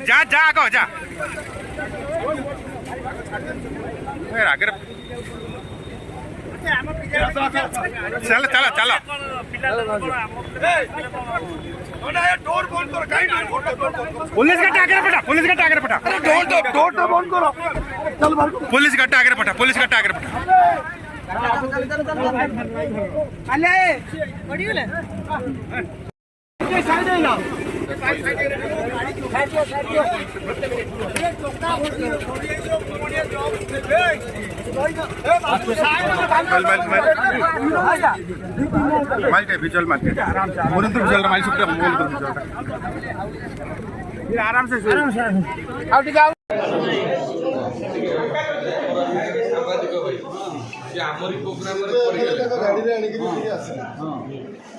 जा जा आगे जा आगे चल चल चल पुलिस गट्टा आगे पटा पुलिस गट्टा आगे पटा डोर बंद करो चल पुलिस गट्टा आगे पटा पुलिस गट्टा आगे पटा अले पड़ी गेले साइड है ना विजुअल आराम से